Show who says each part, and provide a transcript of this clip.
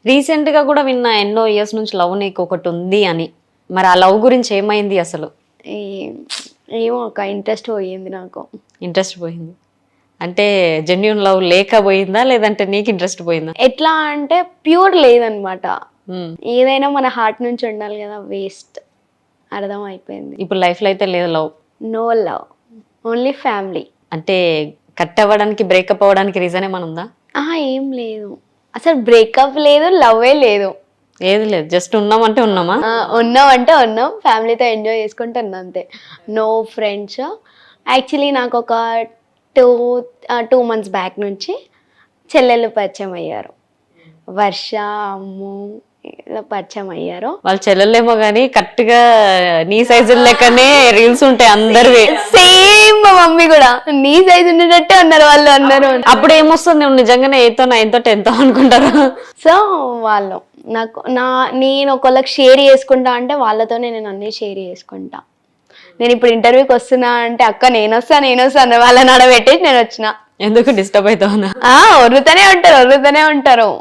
Speaker 1: Recent గా కూడా విన్నా ఎన్నో ఇయర్స్ నుంచి లవ్ నీకు ఒకటి ఉంది అని. మరి ఆ లవ్ గురించి ఏమైంది అసలు?
Speaker 2: ఈ- ఏమో ఒక ఇంట్రెస్ట్ పోయింది నాకు.
Speaker 1: ఇంట్రెస్ట్ పోయింది అంటే జెన్యున్ లవ్ లేకపోయిందా లేదంటే నీకు ఇంట్రెస్ట్ పోయిందా?
Speaker 2: ఎట్లా అంటే ప్యూర్ లేదనమాట.
Speaker 1: ఉమ్.
Speaker 2: ఏదైనా మన హార్ట్ నుంచి ఉండాలి కదా, వేస్ట్. అర్థం అయిపోయింది.
Speaker 1: ఇప్పుడు లైఫ్ లో అయితే లేదు love.
Speaker 2: No love, only family.
Speaker 1: అంటే కట్ అవ్వడానికి బ్రేకప్ అవ్వడానికి రీజన్ ఏమైనా ఉందా?
Speaker 2: ఏం లేదు, అసలు బ్రేకప్ లేదు, లవ్వే లేదు.
Speaker 1: ఏది లేదు, జస్ట్ ఉన్నామంటే ఉన్నామా?
Speaker 2: ఉన్నాం అంటే ఉన్నాం, ఫ్యామిలీతో ఎంజాయ్ చేసుకుంటే ఉన్నాం అంతే. No friends. యాక్చువల్లీ నాకు ఒక 2 months బ్యాక్ నుంచి చెల్లెళ్ళు పరిచయం అయ్యారు. వర్ష, అమ్ము ఇలా పరిచయం అయ్యారు.
Speaker 1: వాళ్ళ చెల్లెలేమో గానీ కరెక్ట్ గా నీ సైజు లెక్కనే రీల్స్ ఉంటాయి అందరివి.
Speaker 2: సేమ్ మా మమ్మీ కూడా నీ సైజు ఉండేటట్టే ఉన్నారు వాళ్ళు అందరూ.
Speaker 1: అప్పుడు ఏమొస్తుంది, నువ్వు నిజంగానే 8th 9th 10th అనుకుంటారు.
Speaker 2: సో వాళ్ళు నేను ఒకళ్ళకి షేర్ చేసుకుంటా అంటే వాళ్ళతోనే నేను అన్ని షేర్ చేసుకుంటా. నేను ఇప్పుడు ఇంటర్వ్యూకి వస్తున్నా అంటే అక్క నేను వస్తాను వాళ్ళని ఆడబెట్టేసి నేను వచ్చిన.
Speaker 1: ఎందుకు డిస్టర్బ్ అవుతావునా?
Speaker 2: ఒర్రుతూనే ఉంటారు